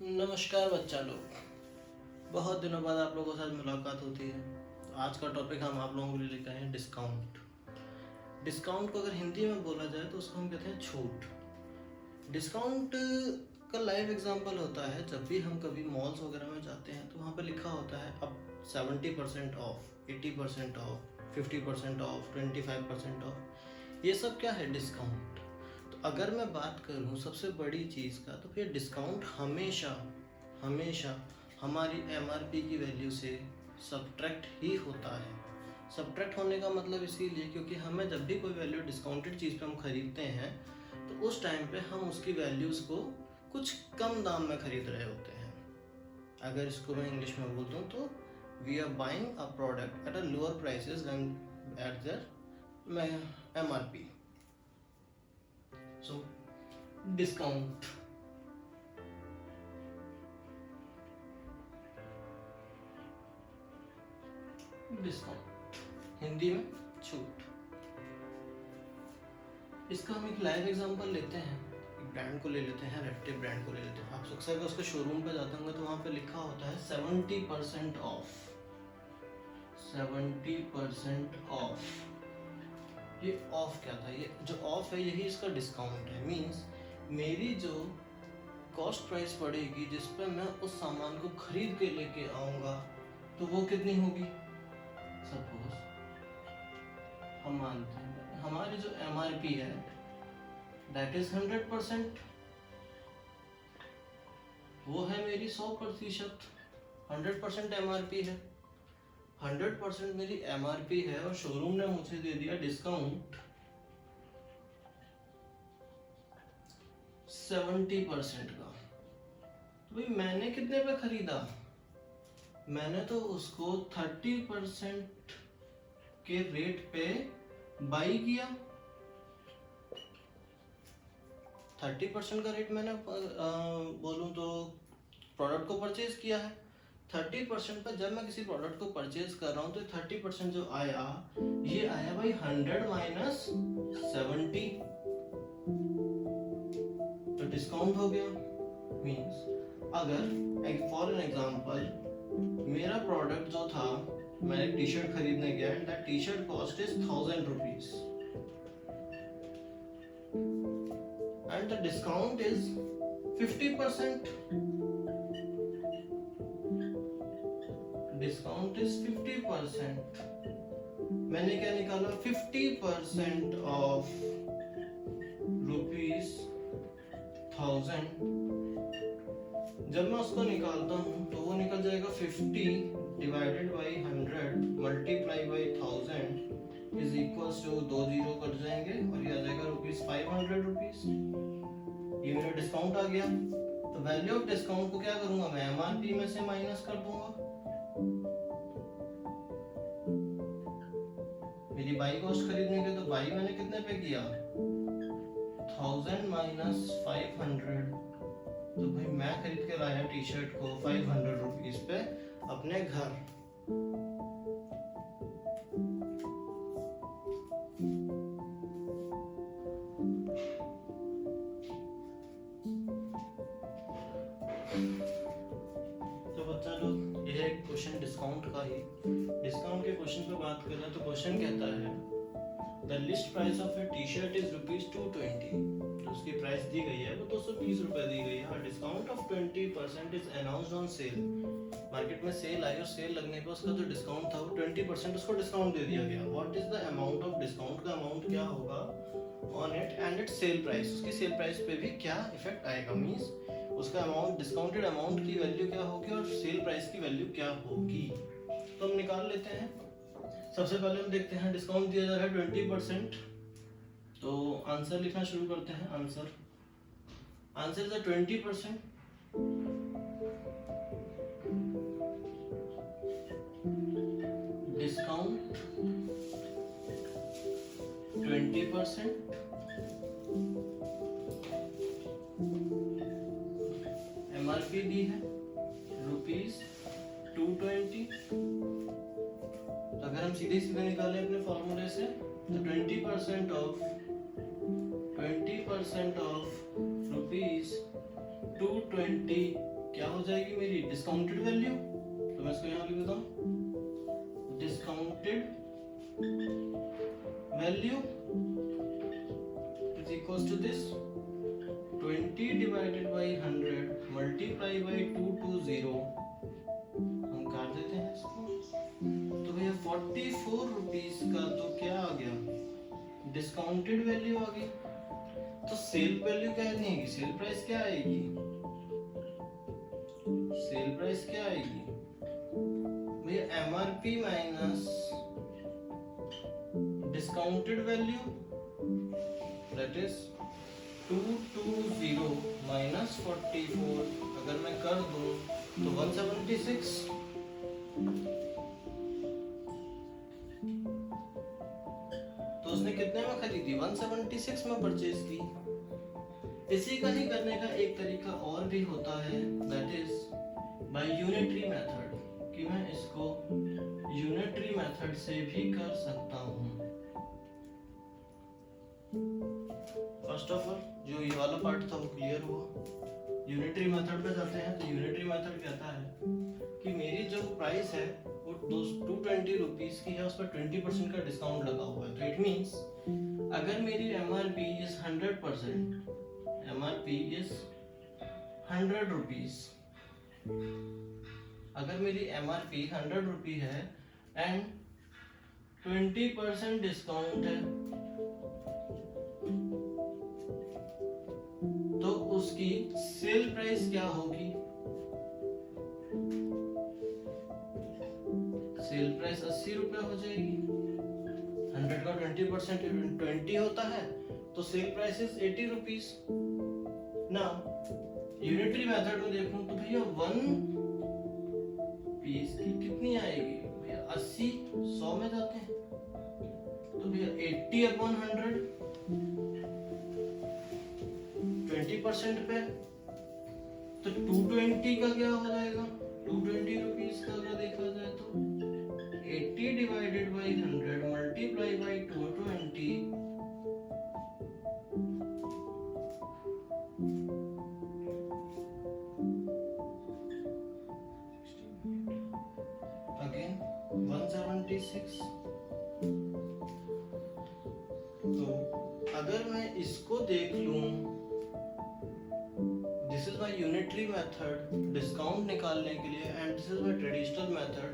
नमस्कार बच्चा लोग। बहुत दिनों बाद आप लोगों के साथ मुलाकात होती है। तो आज का टॉपिक हम आप लोगों के लिए लेकर आए हैं डिस्काउंट। डिस्काउंट को अगर हिंदी में बोला जाए तो उसको हम कहते हैं छूट। डिस्काउंट का लाइव एग्जांपल होता है जब भी हम कभी मॉल्स वगैरह में जाते हैं तो वहाँ पे लिखा होता है अब 70% ऑफ, 80% ऑफ, 50% ऑफ, 25% ऑफ। ये सब क्या है? डिस्काउंट। तो अगर मैं बात करूँ सबसे बड़ी चीज़ का, तो फिर डिस्काउंट हमेशा हमेशा हमारी एमआरपी की वैल्यू से सब्ट्रैक्ट ही होता है। सब्ट्रैक्ट होने का मतलब इसीलिए क्योंकि हमें जब भी कोई वैल्यू डिस्काउंटेड चीज़ पे हम खरीदते हैं तो उस टाइम पे हम उसकी वैल्यूज़ को कुछ कम दाम में खरीद रहे होते हैं। अगर इसको मैं इंग्लिश में बोल दूँ तो we are buying a product at a lower prices than at their MRP. So discount. Discount Hindi में छूट। इसका हम एक लाइव एग्जांपल लेते हैं। एक ब्रांड को ले लेते हैं, रेप्टिव ब्रांड को ले लेते हैं। आप अक्सर उसके शोरूम पे जाते होंगे तो वहाँ पे लिखा होता है 70% ऑफ, 70% ऑफ। ये ऑफ क्या था? ये जो ऑफ है यही इसका डिस्काउंट है। मीन्स मेरी जो कॉस्ट प्राइस पड़ेगी जिस पे मैं उस सामान को खरीद के लेके आऊँगा तो वो कितनी होगी? सपोज हम मानते हैं हमारी जो एमआरपी है दैट इज 100%, वो है मेरी 100%। 100% एमआरपी है, 100% मेरी एमआरपी है और शोरूम ने मुझे दे दिया डिस्काउंट 70% का। तो भाई मैंने कितने पे खरीदा? मैंने तो उसको 30% के रेट पे बाई किया। 30% का रेट मैंने बोलूँ तो प्रोडक्ट को परचेज किया है। 30% पर जब मैं किसी प्रोडक्ट को परचेज कर रहा हूँ तो 30% जो आया ये आया भाई 100 माइनस 70, तो डिस्काउंट हो गया। मीन्स अगर फॉर एन एग्जांपल मेरा प्रोडक्ट जो था, मैं एक टी शर्ट खरीदने गया and that T shirt cost is 1000 rupees and the discount is 50%. Discount is 50%. मैंने क्या निकाला? 50% of rupees 1000। जब मैं उसको निकालता हूँ तो वो निकल जाएगा 50 divided by 100 multiply by 1000 is equals to 2 zero कट जाएंगे और ये आ जाएगा ₹500। ये मेरा डिस्काउंट आ गया। तो वैल्यू ऑफ डिस्काउंट को क्या करूंगा? मैं एमआरपी में से माइनस कर दूंगा। मेरी बाई कॉस्ट खरीदने के, तो बाई मैंने कितने पे किया? 1000 माइनस 500। तो भाई मैं खरीद के लाया टी शर्ट को 500 रुपीज पे अपने घर। तो बच्चा लोग ये है क्वेश्चन डिस्काउंट का ही। डिस्काउंट के क्वेश्चन पे बात कर रहे हैं तो क्वेश्चन कहता है the list price of A T shirt is ₹220। तो उसकी प्राइस दी गई है वो 220 रुपए दी गई है। Discount of 20% is announced on sale. Market में सेल आई और सेल लगने पे उसका जो डिस्काउंट था वो 20% उसको डिस्काउंट दे दिया गया। What is the amount of discount? का अमाउंट क्या होगा on it and it's sale price? उसकी सेल प्राइस पे भी क्या इफेक्ट आएगा? मींस उसका अमाउंट, डिस्काउंटेड अमाउंट की वैल्यू क्या होगी और सेल प्राइस की वैल्यू क्या होगी? तो हम निकाल लेते हैं। सबसे पहले हम देखते हैं डिस्काउंट दिया जा रहा है 20%। तो आंसर लिखना शुरू करते हैं। Answer is 20%। डिस्काउंट 20%। एमआरपी दी है ₹220। तो अगर हम सीधे सीधे निकालें अपने फॉर्मूले से तो 20% ऑफ ₹220 क्या हो जाएगी मेरी डिस्काउंटेड वैल्यू, तो मैं इसको यहाँ लिख देता हूँ, discounted value is equals to this 20 divided by 100 multiply by 220, हम काट देते हैं इसको, तो भैया 44 रुपीज का तो क्या आ गया, डिस्काउंटेड वैल्यू आ गई। तो सेल वैल्यू क्या नहीं आएगी, सेल प्राइस क्या आएगी, सेल प्राइस क्या आएगी भैया, MRP minus discounted value, that is 220 minus 44, अगर मैं कर दूं तो 176, तो उसने कितने में खरीदी, 176 में परचेज की। इसी का ही करने का एक तरीका और भी होता है, that is by unitary method, कि मैं इसको यूनिटरी मेथड से भी कर सकता हूँ। फर्स्ट ऑफ ऑल जो ये वाला पार्ट था वो क्लियर हुआ। यूनिटरी मेथड पे जाते हैं, तो यूनिटरी मेथड कहता है कि मेरी जो प्राइस है वो 220 रुपीज की है, उस पर 20% का डिस्काउंट लगा हुआ है। तो इट मीन्स अगर मेरी MRP is 100%, MRP is 100 rupees, अगर मेरी MRP 100 रुपी है एंड 20% डिस्काउंट है, तो उसकी सेल प्राइस क्या होगी, सेल प्राइस 80 रुपए हो जाएगी। 100 का 20% 20 होता है, तो sale price is 80 rupees. Now unitary method में देखूं तो भैया 1 पीस की कितनी आएगी भैया, 80 100 में जाते हैं, तो भैया 80 अपॉन 100 20% पे, तो 220 का क्या हो जाएगा, 220 रुपीज का अगर देखा जाए तो 80 divided by 100 multiply by 220, again 176। तो अगर मैं इसको देख लूं, this is my unitary method discount निकालने के लिए, and this is my traditional method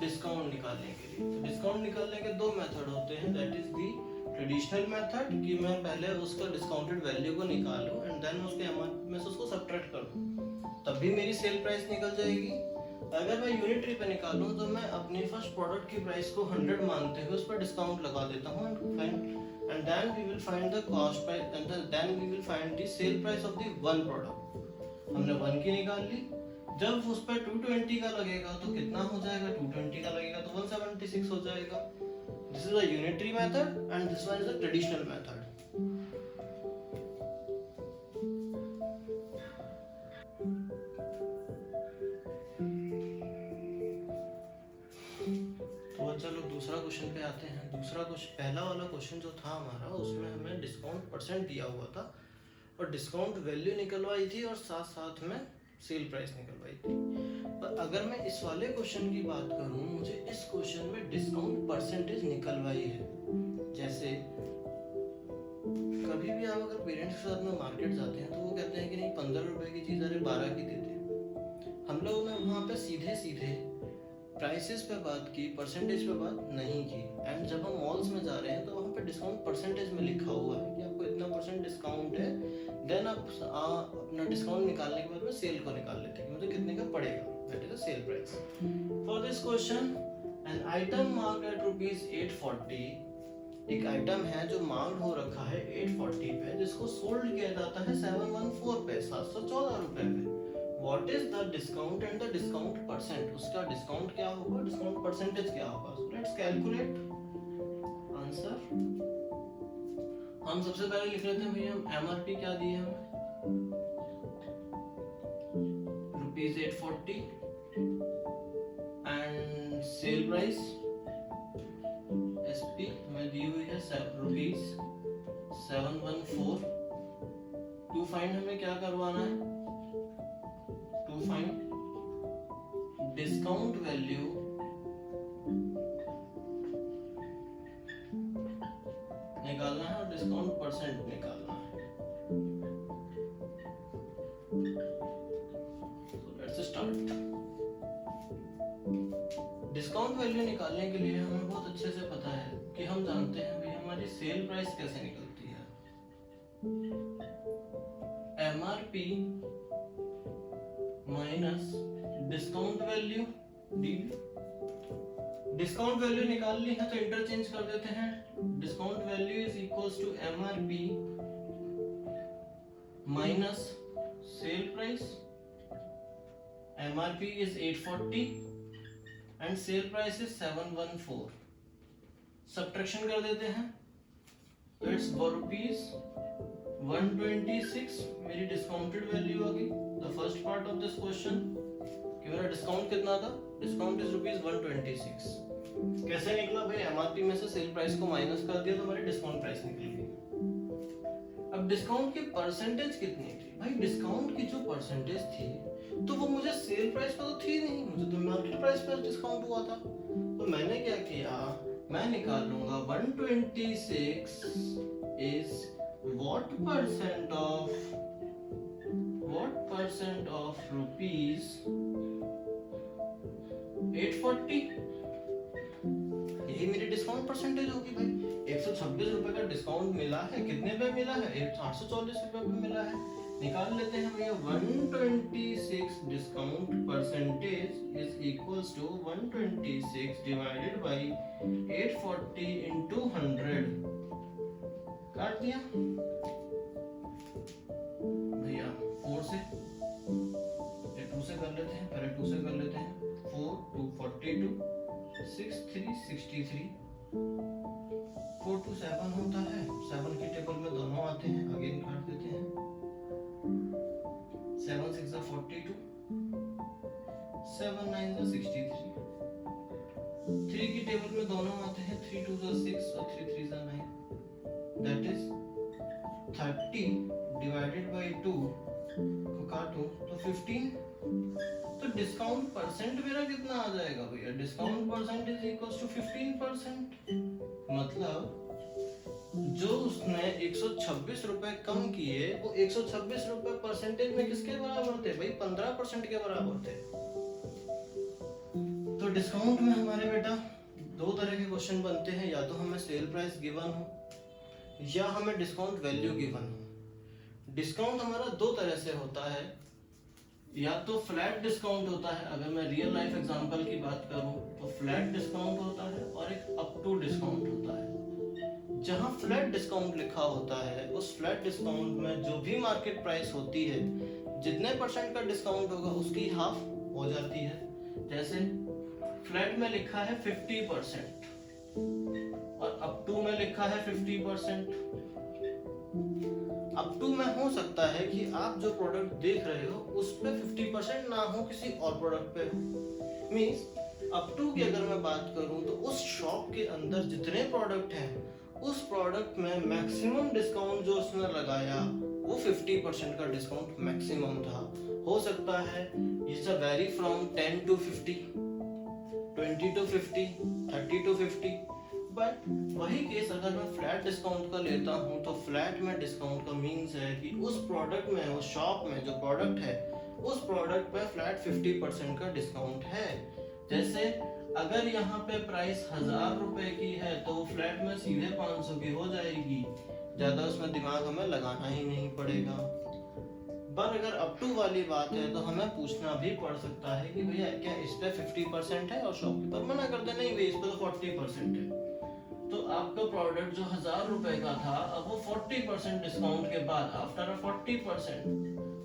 discount निकालने के लिए। तो डिस्काउंट निकालने के दो मेथड होते हैं, that is the traditional method, कि मैं पहले उसका डिस्काउंटेड वैल्यू को निकालूं एंड देन उसके एमआरपी में से उसको सब्ट्रैक्ट कर दूं, तब भी मेरी सेल प्राइस निकल जाएगी। अगर मैं यूनिटरी पे निकालूं तो मैं अपनी फर्स्ट प्रोडक्ट की प्राइस को 100 मानते हुए उस पर डिस्काउंट लगा देता हूं, and then we will find the cost price and then we will find the sale price of the one product। हमने 1 की निकाल ली, जब उस पर 220 का लगेगा तो कितना हो जाएगा, 220 का लगेगा तो 176 हो जाएगा। This is a unitary method and this one is a traditional method. तो चलो दूसरा क्वेश्चन पे आते हैं। दूसरा क्वेश्चन, पहला वाला क्वेश्चन जो था हमारा, उसमें हमें डिस्काउंट परसेंट दिया हुआ था और डिस्काउंट वैल्यू निकलवाई थी और साथ साथ में सेल प्राइस निकलवाई थी। पर अगर मैं इस वाले क्वेश्चन की बात करूं, मुझे इस क्वेश्चन में डिस्काउंट परसेंटेज निकलवाई है। जैसे कभी भी आप अगर पेरेंट्स के साथ में मार्केट जाते हैं तो वो कहते हैं कि नहीं 15 रुपए की चीज़ अरे 12 की देते हैं। हम लोगों ने वहाँ पे सीधे सीधे प्राइसेस पे बात की, परसेंटेज पे बात नहीं की। एंड जब हम मॉल्स में जा रहे हैं तो वहाँ पे डिस्काउंट परसेंटेज में लिखा हुआ है कि आपको इतना % डिस्काउंट है, देन आप अपना डिस्काउंट निकालने के बाद में सेल को निकाल लेते हैं कि मुझे कितने का पड़ेगा, that is the sale price. For this question an item marked at ₹840, एक आइटम है जो मार्क्ड हो रखा है 840 पे, जिसको सोल्ड किया जाता है 714 पे, 714 रुपए पे। What is the discount and the discount percent? उसका डिस्काउंट क्या होगा, डिस्काउंट परसेंटेज क्या होगा? So let's calculate answer. हम सबसे पहले लिख लेते हैं भैया MRP क्या दी है हमें, ₹840 एंड सेल प्राइस SP हमें दी हुई है ₹714। टू फाइंड हमें क्या करवाना है, टू फाइंड डिस्काउंट वैल्यू निकालना है और डिस्काउंट परसेंट निकालना है। So let's start। Discount value निकालने के लिए हमें बहुत अच्छे से पता है कि हम जानते हैं भाई हमारी सेल प्राइस कैसे निकलती है। MRP माइनस डिस्काउंट वैल्यू डी। डिस्काउंट वैल्यू निकालनी है तो इंटरचेंज कर देते हैं। Discount value is equals to MRP minus sale price. MRP is 840 and sale price is 714। Subtraction कर देते हैं तो इट्स रुपीज 126 मेरी डिस्काउंटेड वैल्यू आ गई। The first part of this question कि मेरा डिस्काउंट कितना था, डिस्काउंट इज रुपीज 126। कैसे निकला भाई, MRP में से सेल प्राइस को माइनस कर दिया तो हमारी डिस्काउंट प्राइस निकल गई। अब डिस्काउंट की परसेंटेज कितनी थी भाई, डिस्काउंट की जो परसेंटेज थी तो वो मुझे सेल प्राइस पर तो थी नहीं, मुझे तो मार्केट प्राइस पर डिस्काउंट हुआ था। तो मैंने क्या किया, मैं निकाल लूंगा 126 is what percent of rupees 840। यही मेरी डिस्काउंट परसेंटेज होगी भाई। 126 रुपए का डिस्काउंट मिला है, कितने पे मिला है, 840 रुपए पे मिला है। निकाल लेते हैं भैया 126 discount percentage is equals to 126 divided by 840 into 100। काट दिया भैया 4 से, 2 से कर लेते हैं, पहले 2 से कर लेते हैं। 4 2 42 6 3 63 4 2 7 होता है। 7 की टेबल में दोनों आते हैं, अगेन काट देते हैं। 7 6 42 7 9 63। 3 की टेबल में दोनों आते हैं, 3 2 6 और 3 3 9। दैट इज 30 डिवाइडेड बाई 2 को काटो तो 15। तो डिस्काउंट परसेंट मेरा कितना आ जाएगा भैया, discount percent is equals to 15%। मतलब जो उसने 126 रुपए कम किए वो 126 रुपए परसेंटेज में किसके बराबर थे भाई, 15% के बराबर थे। तो डिस्काउंट में हमारे बेटा दो तरह के क्वेश्चन बनते हैं, या तो हमें सेल प्राइस गिवन हो या हमें डिस्काउंट वैल्यू गिवन हो। डिस्काउंट हमारा दो तरह से होता है, या तो फ्लैट डिस्काउंट होता है, अगर मैं रियल लाइफ एग्जांपल की बात करूं तो फ्लैट डिस्काउंट होता है, और एक अप टू डिस्काउंट होता है। जहां फ्लैट डिस्काउंट लिखा होता है उस फ्लैट डिस्काउंट में जो भी मार्केट प्राइस होती है, जितने परसेंट का डिस्काउंट होगा उसकी हाफ हो जाती है। जैसे फ्लैट में लिखा है 50% और अप टू में लिखा है 50%। अप टू में हो सकता है कि आप जो प्रोडक्ट देख रहे हो उस पे 50% ना हो, किसी और प्रोडक्ट पे हो। मींस अप टू की अगर मैं बात करूं तो उस शॉप के अंदर जितने प्रोडक्ट हैं उस प्रोडक्ट में मैक्सिमम डिस्काउंट जो उसने लगाया वो 50% का डिस्काउंट मैक्सिमम था। हो सकता है it's a very from 10 to 50, 20 to 50, 30 to 50। But वही केस अगर मैं फ्लैट डिस्काउंट का लेता हूँ तो फ्लैट में डिस्काउंट का मीन्स है कि उस प्रोडक्ट में, उस शॉप में जो प्रोडक्ट है उस प्रोडक्ट पे फ्लैट 50% का डिस्काउंट है। जैसे अगर यहाँ पे प्राइस 1000 रुपए की है तो फ्लैट में सीधे 500 की हो जाएगी, ज्यादा उसमें दिमाग हमें लगाना ही नहीं पड़ेगा। पर अगर अप टू वाली बात है तो हमें पूछना भी पड़ सकता है कि भैया क्या इस पे 50% है, और शॉपकीपर मना कर दे नहीं भाई इस पे तो 40% है। तो आपका प्रोडक्ट जो 1000 रुपए का था अब वो 40% डिस्काउंट के बाद आफ्टर 40%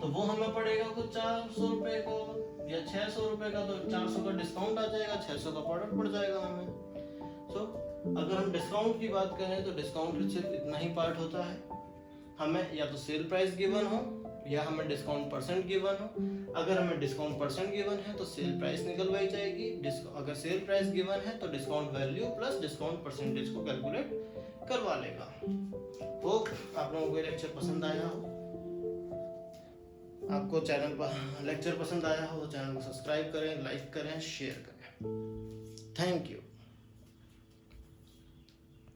तो वो हमें पड़ेगा कुछ 400 रुपए को या 600 रुपए का। तो 400 का डिस्काउंट आ जाएगा, 600 का प्रोडक्ट पड़ जाएगा हमें। सो अगर हम डिस्काउंट की बात करें तो डिस्काउंट सिर्फ इतना ही पार्ट होता है, हमें या तो सेल प्राइस गिवन हो या हमें डिस्काउंट परसेंट गिवन हो। अगर हमें डिस्काउंट परसेंट गिवन है तो सेल प्राइस निकलवाई जाएगी, अगर सेल प्राइस गिवन है तो discount value plus discount percentage को कैलकुलेट करवा लेगा। होप आप लोगों को ये लेक्चर पसंद आया हो। आपको चैनल पर लेक्चर पसंद आया हो तो चैनल को सब्सक्राइब करें, लाइक करें, शेयर करें। Thank you.